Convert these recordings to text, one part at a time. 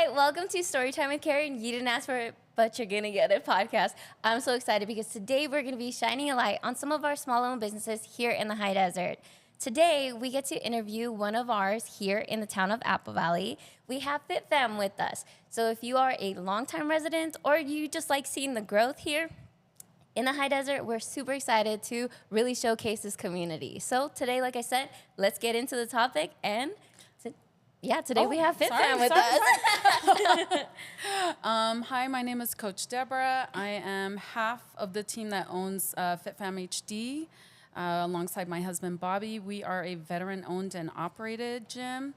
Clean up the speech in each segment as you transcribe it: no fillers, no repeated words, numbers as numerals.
Hi, welcome to Storytime with Karen. You didn't ask for it, but you're going to get it podcast. I'm so excited because today we're going to be shining a light on some of our small-owned businesses here in the high desert. Today, we get to interview one of ours here in the town of Apple Valley. We have FitFam with us. So if you are a longtime resident or you just like seeing the growth here in the high desert, we're super excited to really showcase this community. So today, like I said, let's get into the topic and today we have FitFam with us. Hi, my name is Coach Deborah. I am half of the team that owns FitFam HD. Alongside my husband, Bobby. We are a veteran-owned and operated gym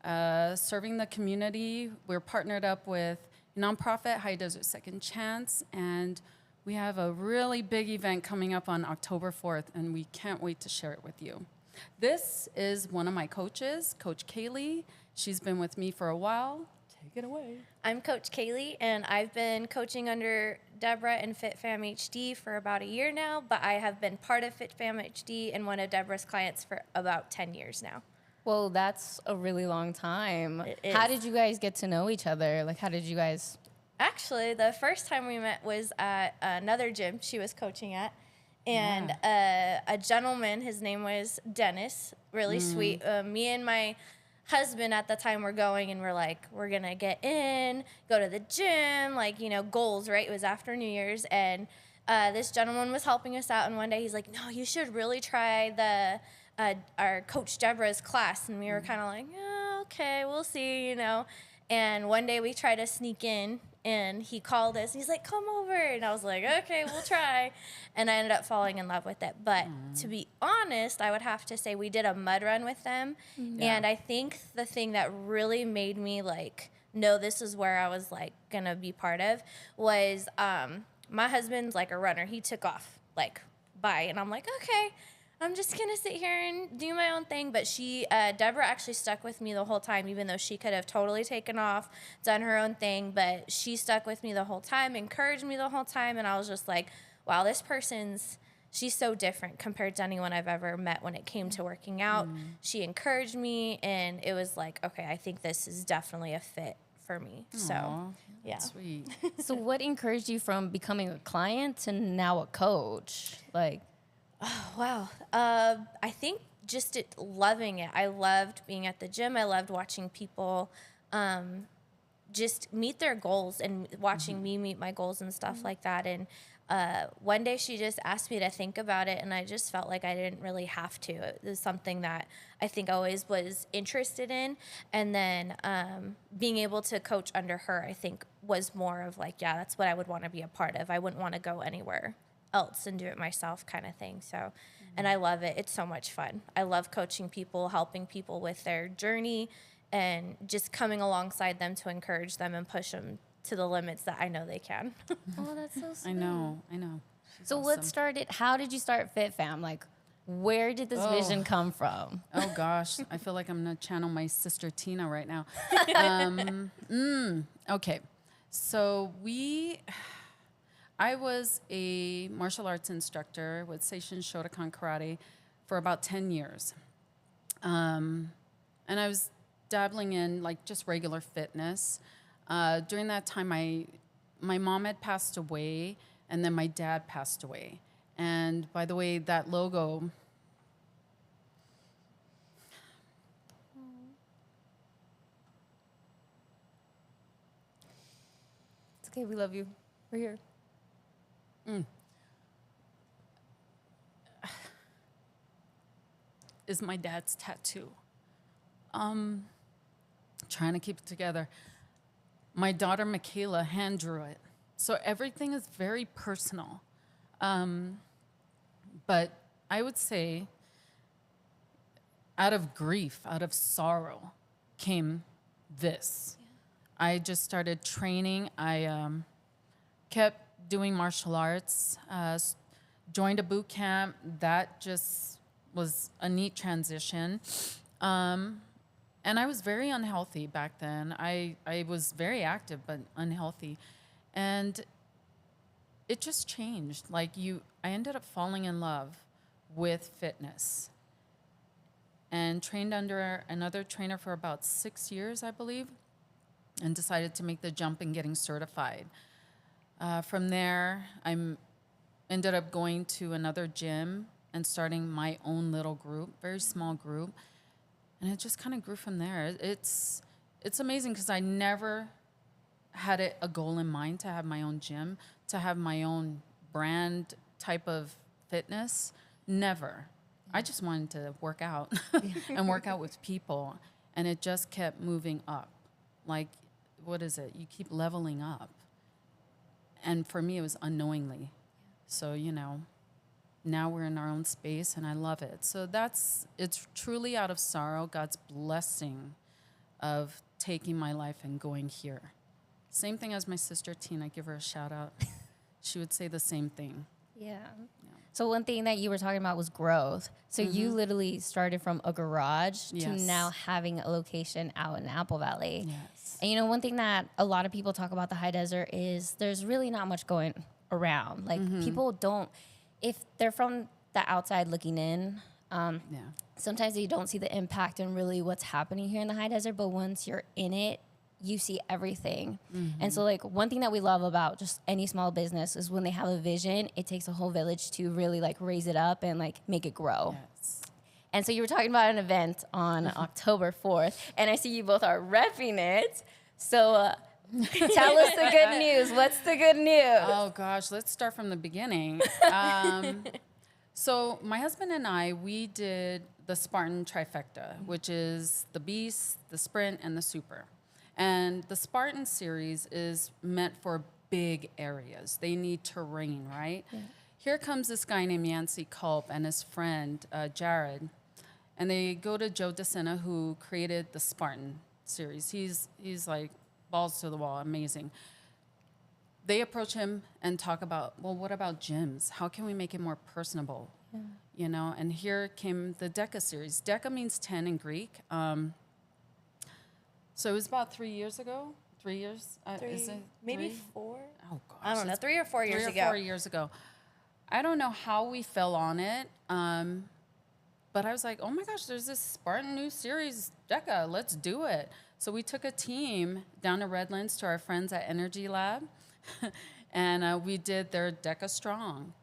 serving the community. We're partnered up with nonprofit High Desert Second Chance, and we have a really big event coming up on October 4th, and we can't wait to share it with you. This is one of my coaches, Coach Kaylee. She's been with me for a while. Take it away. I'm Coach Kaylee, and I've been coaching under Deborah and FitFam HD for about a year now, but I have been part of FitFam HD and one of Deborah's clients for about 10 years now. Well, that's a really long time. It is. How did you guys get to know each other? Like, how did you guys? Actually, the first time we met was at another gym she was coaching at, and a gentleman, his name was Dennis, really sweet. Me and my husband at the time were going, and we're like, we're gonna get in, go to the gym, like, you know, goals, right? It was after New Year's, and this gentleman was helping us out, and one day he's like, no, you should really try our Coach Deborah's class, and we were kind of like, oh, okay, we'll see, you know. And one day we tried to sneak in, and he called us. He's like, come over. And I was like, okay, we'll try. And I ended up falling in love with it. But to be honest, I would have to say we did a mud run with them. And I think the thing that really made me, like, know this is where I was, like, going to be part of was my husband's, like, a runner. He took off, like, bye. And I'm like, okay. I'm just going to sit here and do my own thing. But Deborah actually stuck with me the whole time, even though she could have totally taken off, done her own thing. But she stuck with me the whole time, encouraged me the whole time. And I was just like, wow, she's so different compared to anyone I've ever met when it came to working out. She encouraged me, and it was like, okay, I think this is definitely a fit for me. Aww, so, yeah. Sweet. So what encouraged you from becoming a client to now a coach? Like, oh, wow. I think just loving it. I loved being at the gym. I loved watching people just meet their goals and watching me meet my goals and stuff like that. And one day she just asked me to think about it, and I just felt like I didn't really have to. It was something that I think I always was interested in. And then being able to coach under her, I think, was more of like, yeah, that's what I would want to be a part of. I wouldn't want to go anywhere else and do it myself kind of thing. So, and I love it. It's so much fun. I love coaching people, helping people with their journey, and just coming alongside them to encourage them and push them to the limits that I know they can. oh, that's so sweet. I know. She's So awesome. how did you start FitFam? Like, where did this vision come from? Oh, gosh. I feel like I'm going to channel my sister Tina right now. Okay. So I was a martial arts instructor with Seishin Shotokan Karate for about 10 years. And I was dabbling in, like, just regular fitness. During that time, my mom had passed away, and then my dad passed away. And by the way, that logo... It's okay, we love you. We're here. Is my dad's tattoo. Trying to keep it together. My daughter Michaela hand drew it. So everything is very personal. But I would say out of grief, out of sorrow came this. I just started training. I kept doing martial arts, joined a boot camp. That just was a neat transition. And I was very unhealthy back then. I was very active, but unhealthy. And it just changed. I ended up falling in love with fitness and trained under another trainer for about 6 years, I believe. and decided to make the jump and getting certified. From there, ended up going to another gym and starting my own little group, very small group, and it just kind of grew from there. It's amazing because I never had a goal in mind to have my own gym, to have my own brand type of fitness. Never. I just wanted to work out and work out with people, and it just kept moving up. Like, what is it? You keep leveling up. And for me, it was unknowingly. So, now we're in our own space, and I love it. So it's truly out of sorrow, God's blessing of taking my life and going here. Same thing as my sister Tina. Give her a shout out. She would say the same thing. Yeah. So one thing that you were talking about was growth. So you literally started from a garage to now having a location out in Apple Valley. Yes. And one thing that a lot of people talk about the high desert is there's really not much going around. Like people don't, if they're from the outside looking in, sometimes they don't see the impact and really what's happening here in the high desert. But once you're in it, you see everything. And so like one thing that we love about just any small business is when they have a vision, it takes a whole village to really like raise it up and like make it grow. Yes. And so you were talking about an event on October 4th, and I see you both are repping it. So tell us the good news. What's the good news? Oh gosh, let's start from the beginning. So my husband and I, we did the Spartan trifecta, which is the Beast, the Sprint, and the Super. And the Spartan series is meant for big areas. They need terrain, right? Yeah. Here comes this guy named Yancey Culp and his friend, Jared. And they go to Joe DeSena, who created the Spartan series. He's like balls to the wall, amazing. They approach him and talk about, well, what about gyms? How can we make it more personable? Yeah. And here came the Deka series. Deka means 10 in Greek. So it was about 3 years ago. 3 years? Is it maybe 3? 4? Oh, gosh. I don't know, 3 or 4 years ago. 3 or 4 years ago. I don't know how we fell on it, but I was like, oh my gosh, there's this Spartan new series, Deka, let's do it. So we took a team down to Redlands to our friends at Energy Lab, and we did their Deka Strong.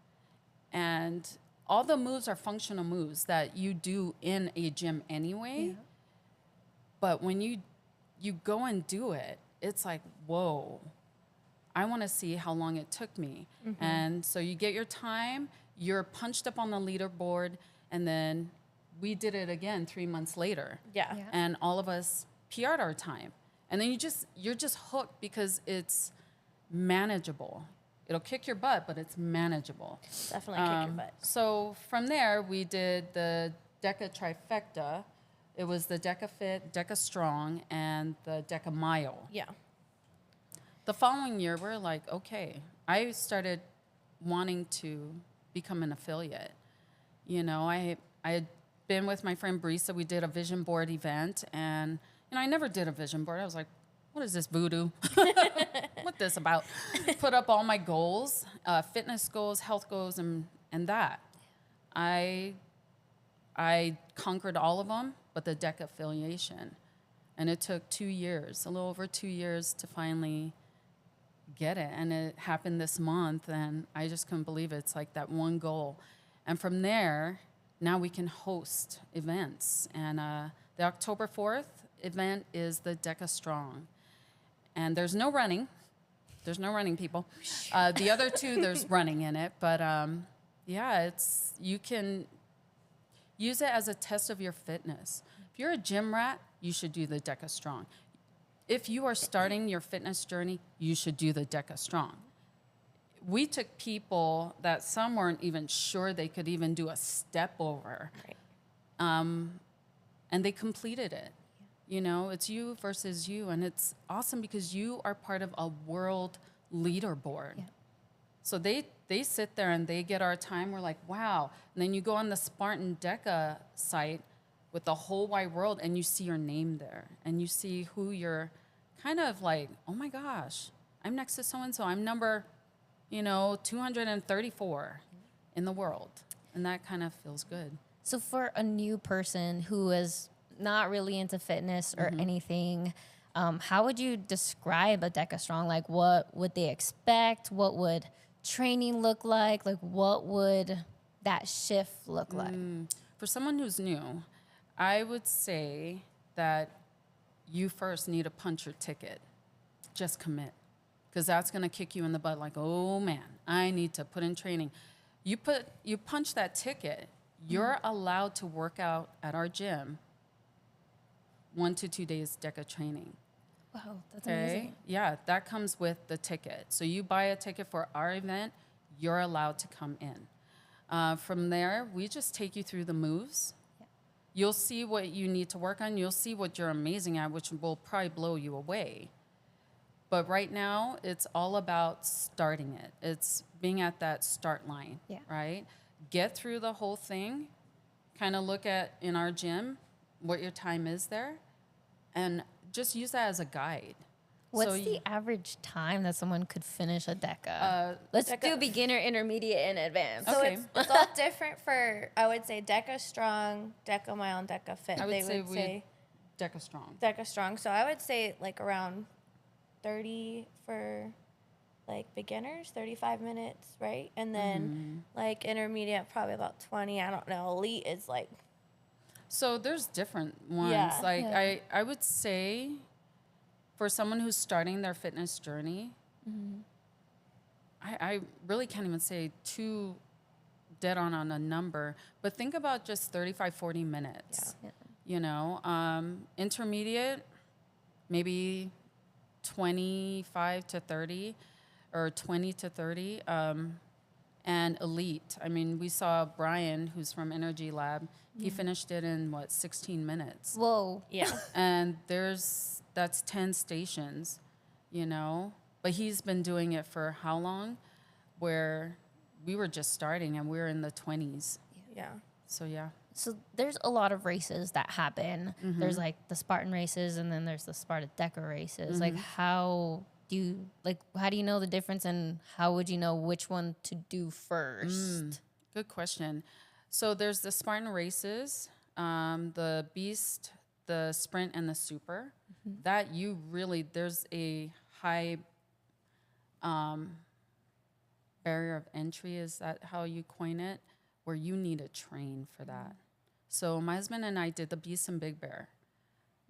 And all the moves are functional moves that you do in a gym anyway, but when you go and do it, it's like, whoa, I want to see how long it took me. And so you get your time, you're punched up on the leaderboard, and then we did it again 3 months later. Yeah. And all of us PR'd our time. And then you're just hooked because it's manageable. It'll kick your butt, but it's manageable. Definitely kick your butt. So from there, we did the Deka trifecta. It was the Deka Fit, Deka Strong, and the Deka Mile. Yeah. The following year, we're like, okay. I started wanting to become an affiliate. I had been with my friend Brisa. We did a vision board event, and I never did a vision board. I was like, what is this voodoo? What's this about? Put up all my goals, fitness goals, health goals, and that. I conquered all of them, but the Deka affiliation. And it took 2 years, a little over 2 years to finally get it. And it happened this month, and I just couldn't believe it. It's like that one goal. And from there, now we can host events. And the October 4th event is the Deka Strong. And there's no running. There's no running, people. The other two, there's running in it. But you can use it as a test of your fitness. If you're a gym rat, you should do the Deka Strong. If you are starting your fitness journey, you should do the Deka Strong. We took people that some weren't even sure they could even do a step over. Right. And they completed it. It's you versus you. And it's awesome because you are part of a world leaderboard. Yeah. So they sit there and they get our time. We're like, wow. And then you go on the Spartan Deka site with the whole wide world, and you see your name there. And you see who you're kind of like, oh, my gosh, I'm next to so-and-so. I'm number, 234 in the world. And that kind of feels good. So for a new person who is not really into fitness or anything, How would you describe a Deka Strong? Like, what would they expect? What would training look like? Like, what would that shift look like? For someone who's new, I would say that you first need to punch your ticket. Just commit. Because that's going to kick you in the butt like, oh man, I need to put in training. You punch that ticket, you're allowed to work out at our gym 1 to 2 days Deka training. Wow, that's amazing. Yeah, that comes with the ticket. So you buy a ticket for our event, you're allowed to come in. From there, we just take you through the moves. Yeah. You'll see what you need to work on. You'll see what you're amazing at, which will probably blow you away. But right now, it's all about starting it. It's being at that start line, right? Get through the whole thing, kind of look at, in our gym, what your time is there, and just use that as a guide. What's the average time that someone could finish a Deka? Let's do beginner, intermediate, and advanced. So Okay. it's all different for, I would say, Deka Strong, Deka Mild, Deka Fit. I would they say would say Deka Strong. Deka Strong. So I would say like around 30 for like beginners, 35 minutes, right? And then like intermediate, probably about 20. I don't know. Elite is like. So there's different ones. Yeah. Like I would say for someone who's starting their fitness journey, I really can't even say too dead on a number, but think about just 35, 40 minutes. Yeah. You know, intermediate, maybe 25 to 30 or 20 to 30. And elite, I mean, we saw Brian, who's from Energy Lab. He finished it in 16 minutes. Whoa. Yeah. And that's 10 stations, you know, but he's been doing it for how long? Where we were just starting and we were in the 20s. Yeah. So yeah. So there's a lot of races that happen. There's like the Spartan races, and then there's the Sparta Deka races. Like, how do you know the difference, and how would you know which one to do first? Good question. So there's the Spartan races, the Beast, the Sprint, and the Super. That there's a high barrier of entry. Is that how you coin it? Where you need to train for that. So my husband and I did the Beast and Big Bear.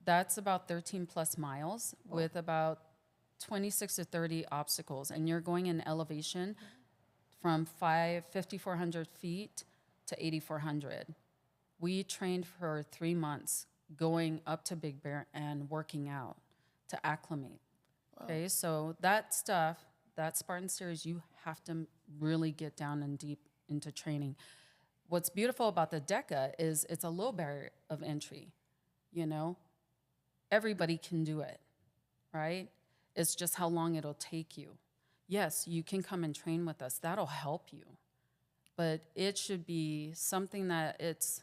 That's about 13 plus miles with about 26 to 30 obstacles. And you're going in elevation from 5,400 feet to 8,400. We trained for 3 months going up to Big Bear and working out to acclimate. Whoa. Okay, so that stuff, that Spartan series, you have to really get down and deep into training. What's beautiful about the Deka is it's a low barrier of entry, you know? Everybody can do it, right? It's just how long it'll take you. Yes, you can come and train with us. That'll help you. But it should be something that it's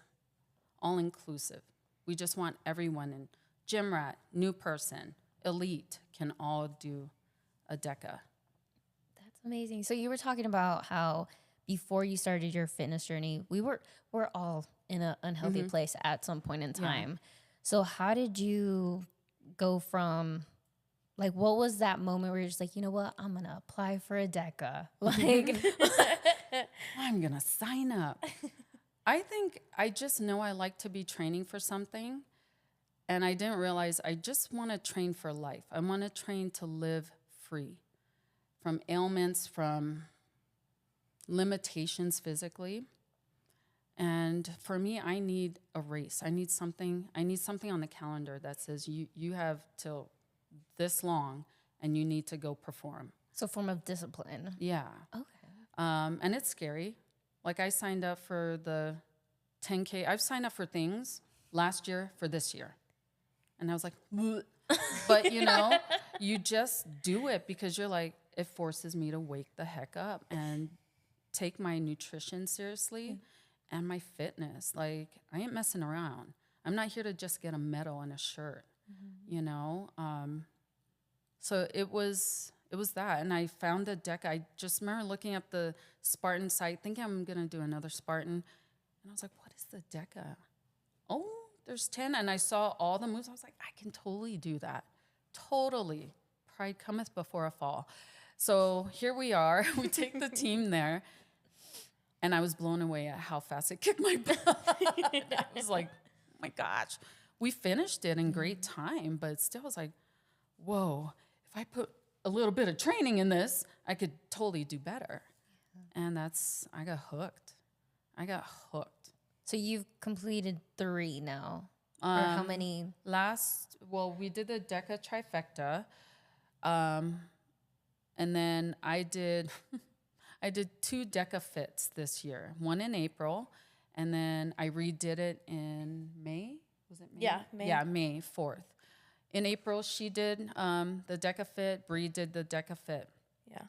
all-inclusive. We just want everyone in. Gym rat, new person, elite can all do a Deka. That's amazing. So you were talking about how before you started your fitness journey, we're all in an unhealthy place at some point in time. Yeah. So how did you go from, like, what was that moment where you're just like, you know what, I'm going to apply for a Deka? Like, I'm going to sign up. I think I just know I like to be training for something. And I didn't realize I just want to train for life. I want to train to live free from ailments, from limitations physically. And for me, I need a race. I need something on the calendar that says you have till this long and you need to go perform. So form of discipline. Yeah. Okay. And it's scary. Like I signed up for the 10K. I've signed up for things last year for this year. And I was like, bleh. But you know, you just do it because you're like, it forces me to wake the heck up and take my nutrition seriously and my fitness. Like, I ain't messing around. I'm not here to just get a medal and a shirt, you know? So it was that. And I found a Deka. I just remember looking up the Spartan site, thinking I'm going to do another Spartan. And I was like, what is the Deka? Oh, there's 10. And I saw all the moves. I was like, I can totally do that. Totally. Pride cometh before a fall. So here we are. We take the team there. And I was blown away at how fast it kicked my butt. I was like, oh my gosh. We finished it in great time, but still was like, whoa, if I put a little bit of training in this, I could totally do better. And I got hooked. So you've completed 3 now. Or how many? We did the Deka trifecta. And then I did 2 Deka fits this year. One in April, and then I redid it in May. Was it May? Yeah, May. Yeah, May 4th. In April, she did the Deka fit. Bree did the Deka fit. Yeah.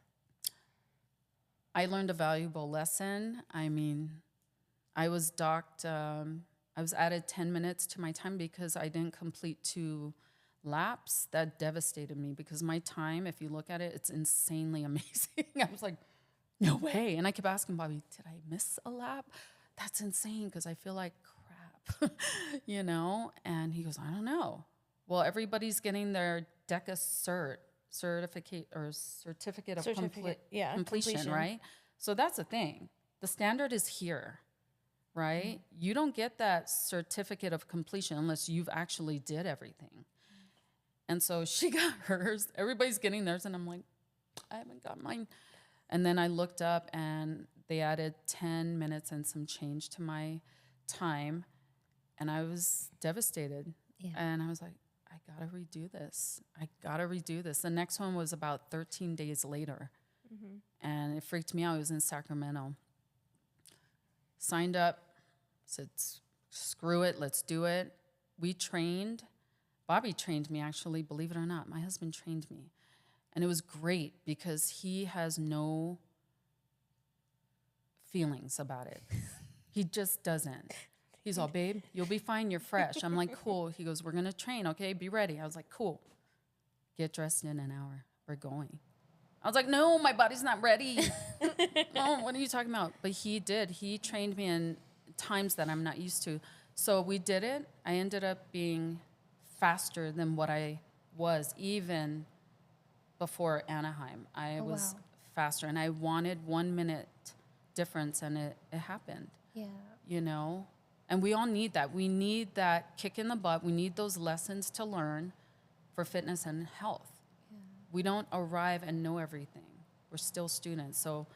I learned a valuable lesson. I mean, I was docked. I was added 10 minutes to my time because I didn't complete 2 laps. That devastated me because my time, if you look at it, it's insanely amazing. I was like, no way. And I kept asking Bobby, did I miss a lap? That's insane because I feel like crap, you know? And he goes, I don't know. Well, everybody's getting their Deka certificate of completion, right? So that's the thing. The standard is here, right? You don't get that certificate of completion unless you've actually did everything. And so she got hers. Everybody's getting theirs, and I'm like, I haven't got mine. And then I looked up, and they added 10 minutes and some change to my time, and I was devastated. Yeah. And I was like, I gotta redo this. The next one was about 13 days later, and it freaked me out. It was in Sacramento. Signed up, said, screw it, let's do it. We trained. Bobby trained me, actually, believe it or not. My husband trained me. And it was great because he has no feelings about it. He just doesn't. He's all, babe, you'll be fine, you're fresh. I'm like, cool. He goes, we're going to train, okay? Be ready. I was like, cool. Get dressed in an hour. We're going. I was like, no, my body's not ready. No, what are you talking about? But he did. He trained me in times that I'm not used to. So we did it. I ended up being faster than what I was even before Anaheim. I was faster, and I wanted 1 minute difference, and it happened. Yeah. You know? And we all need that. We need that kick in the butt. We need those lessons to learn for fitness and health. Yeah. We don't arrive and know everything. We're still students. So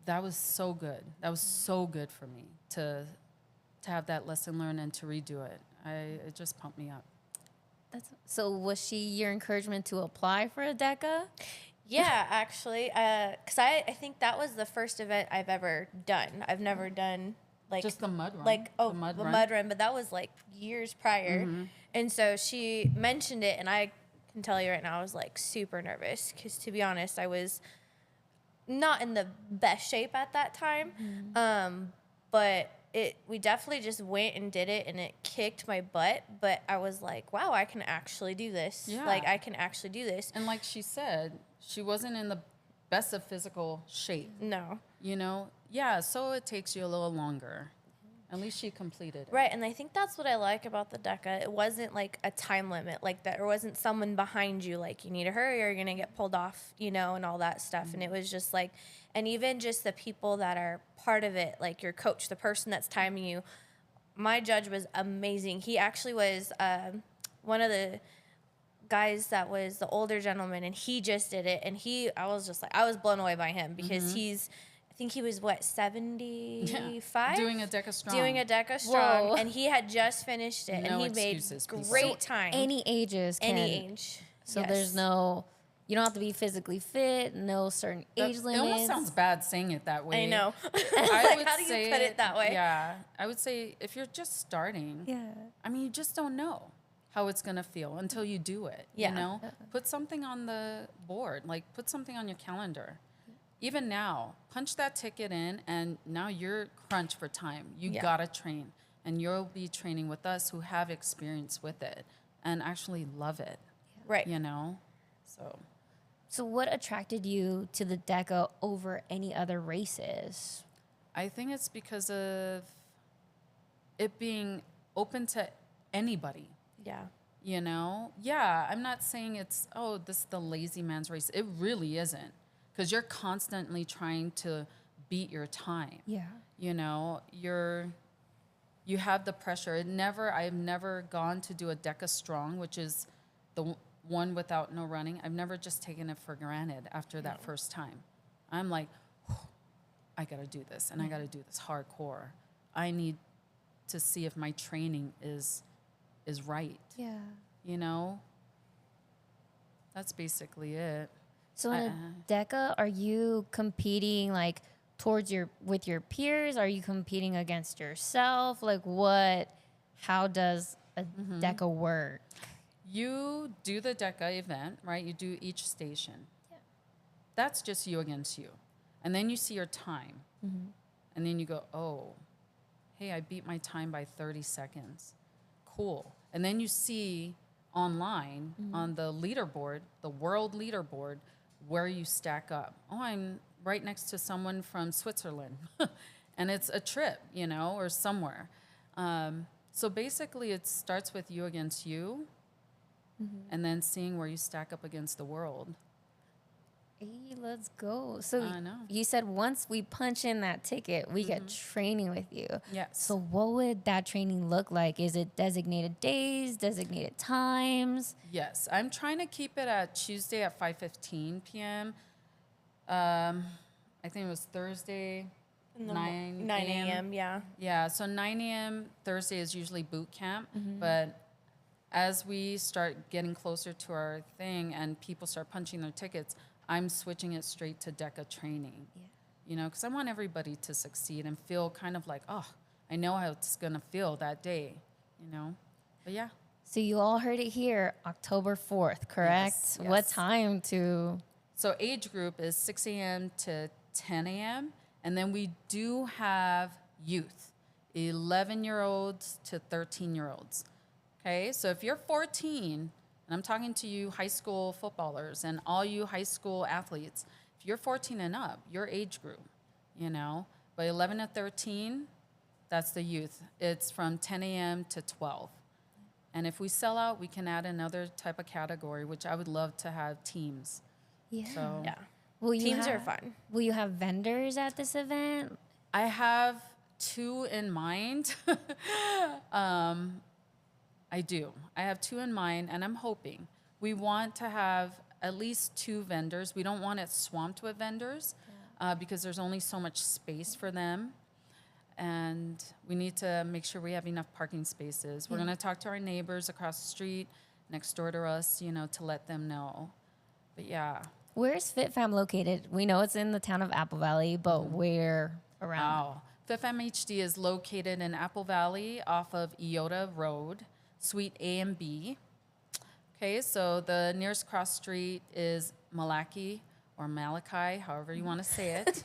that was so good. That was so good for me to have that lesson learned and to redo it. It just pumped me up. So was she your encouragement to apply for a Deka? Yeah, actually, because I think that was the first event I've ever done. I've never done like just the mud run. The mud run, but that was like years prior. And so she mentioned it, and I can tell you right now, I was like super nervous because, to be honest, I was not in the best shape at that time. But we definitely just went and did it, and it kicked my butt. But I was like, wow, I can actually do this. Yeah. Like, I can actually do this. And like she said, she wasn't in the best of physical shape. No. You know? Yeah, so it takes you a little longer. At least she completed it. Right, and I think that's what I like about the Deka. It wasn't like a time limit like that. There wasn't someone behind you like, you need to hurry or you're going to get pulled off, you know, and all that stuff. And it was just like, and even just the people that are part of it, like your coach, the person that's timing you, my judge was amazing. He actually was one of the guys that was the older gentleman, and he just did it. And I was blown away by him because I think he was, 75? Doing a Deka strong. Whoa. And he had just finished it, and he made great time. Any ages can. Any age. So there's you don't have to be physically fit, no certain age limits. It almost sounds bad saying it that way. I know. I would how do you put it that way? Yeah. I would say if you're just starting, I mean, you just don't know how it's going to feel until you do it. Yeah. You know? Put something on the board. Like, put something on your calendar. Even now, punch that ticket in, and now you're crunched for time. You gotta train, and you'll be training with us who have experience with it and actually love it. Right. You know? So what attracted you to the Deka over any other races? I think it's because of it being open to anybody. Yeah. You know? Yeah, I'm not saying it's, oh, this is the lazy man's race. It really isn't. Because you're constantly trying to beat your time. Yeah. You know, you have the pressure. I've never gone to do a Deka Strong, which is the one without no running. I've never just taken it for granted after that first time. I'm like, I got to do this, and I got to do this hardcore. I need to see if my training is right. Yeah. You know? That's basically it. So in a DECA, are you competing like with your peers? Are you competing against yourself? Like how does a DECA work? You do the Deka event, right? You do each station. Yeah. That's just you against you. And then you see your time. And then you go, oh, hey, I beat my time by 30 seconds. Cool. And then you see online on the leaderboard, the world leaderboard, where you stack up. Oh, I'm right next to someone from Switzerland. And it's a trip, you know, or somewhere. So basically it starts with you against you, and then seeing where you stack up against the world. Hey, let's go. So I know. you said once we punch in that ticket, we get training with you. Yes. So what would that training look like? Is it designated days, designated times? Yes, I'm trying to keep it at Tuesday at 5:15 p.m. I think it was Thursday, 9 a.m. Yeah. Yeah, so 9 a.m. Thursday is usually boot camp, but as we start getting closer to our thing and people start punching their tickets, I'm switching it straight to DECA training. Yeah. You know, because I want everybody to succeed and feel kind of like, oh, I know how it's going to feel that day, you know? But yeah. So you all heard it here, October 4th, correct? Yes, What yes. time to? So age group is 6 a.m. to 10 a.m. And then we do have youth, 11-year-olds to 13-year-olds. Okay, so if you're 14, and I'm talking to you high school footballers and all you high school athletes, if you're 14 and up, your age group, you know. But 11 to 13, that's the youth. It's from 10 a.m. to 12. And if we sell out, we can add another type of category, which I would love to have teams. Yeah. So Yeah. Teams are fun. Will you have vendors at this event? I have 2 in mind. I do. I have 2 in mind, and I'm hoping. We want to have at least 2 vendors. We don't want it swamped with vendors because there's only so much space for them. And we need to make sure we have enough parking spaces. We're going to talk to our neighbors across the street, next door to us, you know, to let them know. But yeah. Where's FitFam located? We know it's in the town of Apple Valley, but where around? Wow. FitFam HD is located in Apple Valley off of Iota Road, Suite A and B. Okay, so the nearest cross street is Malachi or Malachi, however you want to say it.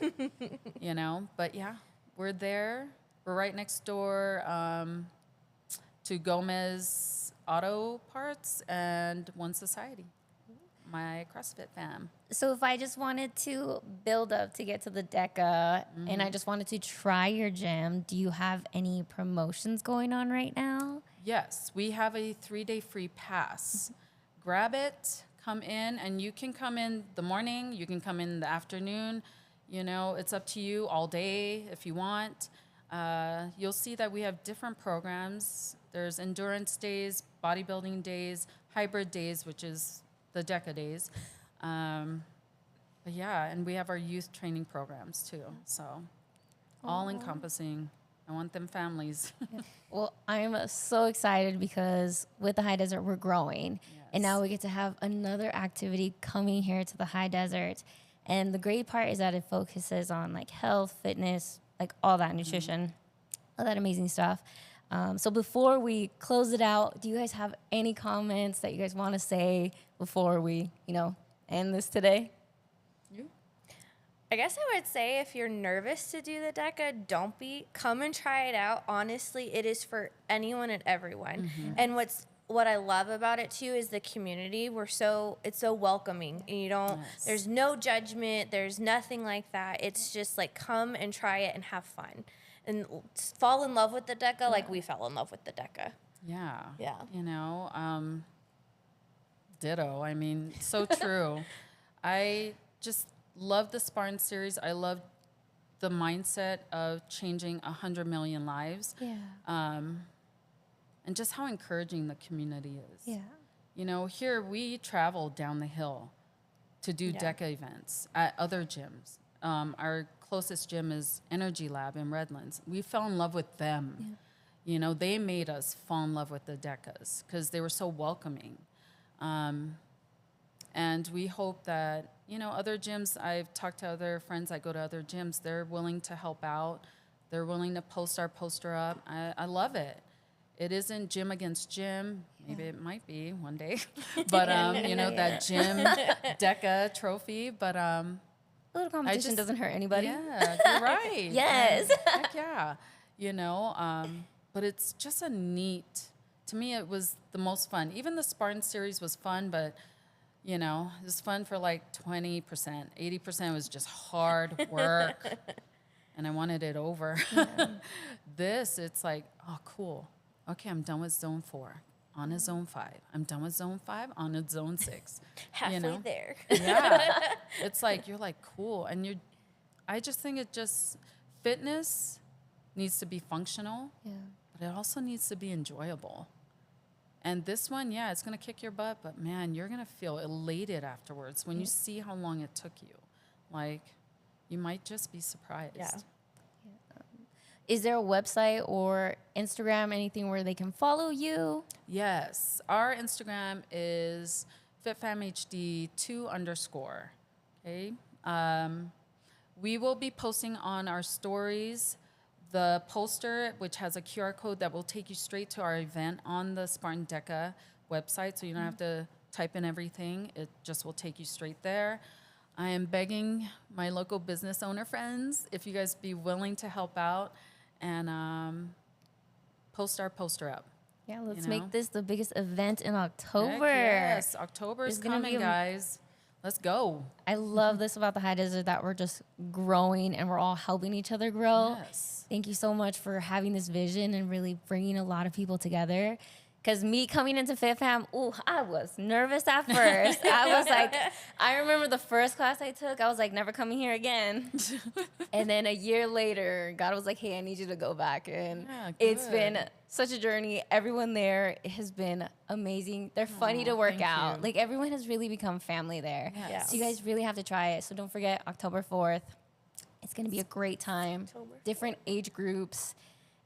You know, but yeah, we're there. We're right next door to Gomez Auto Parts and One Society, my CrossFit fam. So if I just wanted to build up to get to the DECA and I just wanted to try your gym, do you have any promotions going on right now? Yes, we have a 3-day free pass. Grab it, come in, and you can come in the morning, you can come in the afternoon. You know, it's up to you all day if you want. You'll see that we have different programs. There's endurance days, bodybuilding days, hybrid days, which is the DECA days. But yeah, and we have our youth training programs too. So all encompassing. I want them families. Well, I'm so excited because with the High Desert, we're growing. And now we get to have another activity coming here to the High Desert. And the great part is that it focuses on like health, fitness, like all that nutrition, all that amazing stuff. So before we close it out, do you guys have any comments that you guys want to say before we, end this today? You? I guess I would say if you're nervous to do the DECA, don't be. Come and try it out. Honestly, it is for anyone and everyone. And what I love about it too is the community. It's so welcoming. And you don't. Yes. There's no judgment. There's nothing like that. It's just like come and try it and have fun, and fall in love with the DECA like we fell in love with the DECA. Yeah. Yeah. You know, ditto. I mean, so true. I just love the Spartan series. I love the mindset of changing 100 million lives. Yeah. And just how encouraging the community is. Yeah. You know, here we travel down the hill to do Yeah. Deka events at other gyms. Our closest gym is Energy Lab in Redlands. We fell in love with them. Yeah. You know, they made us fall in love with the Dekas because they were so welcoming. And we hope that, you know, other gyms, I've talked to other friends that go to other gyms, they're willing to help out. They're willing to post our poster up. I love it. It isn't gym against gym. Maybe it might be one day. But, you know, that gym Deka trophy. But A little competition doesn't hurt anybody. yeah, you're right. Yes. Heck yeah. You know, but it's just a neat, to me, it was the most fun. Even the Spartan series was fun, but, you know, it was fun for like 20%. 80% was just hard work. And I wanted it over. Yeah. This, it's like, oh, cool. Okay, I'm done with zone 4. On to zone 5. I'm done with zone 5. On to zone 6. Halfway you know? there. Yeah. It's like, you're like, cool. And I just think fitness needs to be functional, Yeah. but it also needs to be enjoyable. And this one, yeah, it's going to kick your butt, but man, you're going to feel elated afterwards when you see how long it took you. Like, you might just be surprised. Yeah. Is there a website or Instagram, anything where they can follow you? Yes. Our Instagram is FitFamHD2_. Okay. We will be posting on our stories the poster, which has a QR code that will take you straight to our event on the Spartan Deka website. So you don't have to type in everything. It just will take you straight there. I am begging my local business owner friends if you guys be willing to help out and post our poster up. Yeah, let's You know? make this the biggest event in Heck October. yes, October is It's gonna coming, be guys. Let's go. I love this about the High Desert, that we're just growing and we're all helping each other grow. Yes. Thank you so much for having this vision and really bringing a lot of people together. Because me coming into FitFam, I was nervous at first. I was like, I remember the first class I took, I was like, never coming here again. And then a year later, God was like, hey, I need you to go back. And Yeah, it's good. been such a journey. Everyone there has been amazing. They're funny to work thank out. you. Like, everyone has really become family there. Yes. So you guys really have to try it. So don't forget, October 4th. It's going to be a great time. October Different age groups.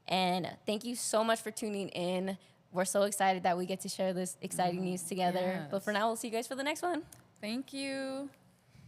And thank you so much for tuning in. We're so excited that we get to share this exciting news together. But for yes. now, we'll see you guys for the next one. Thank you.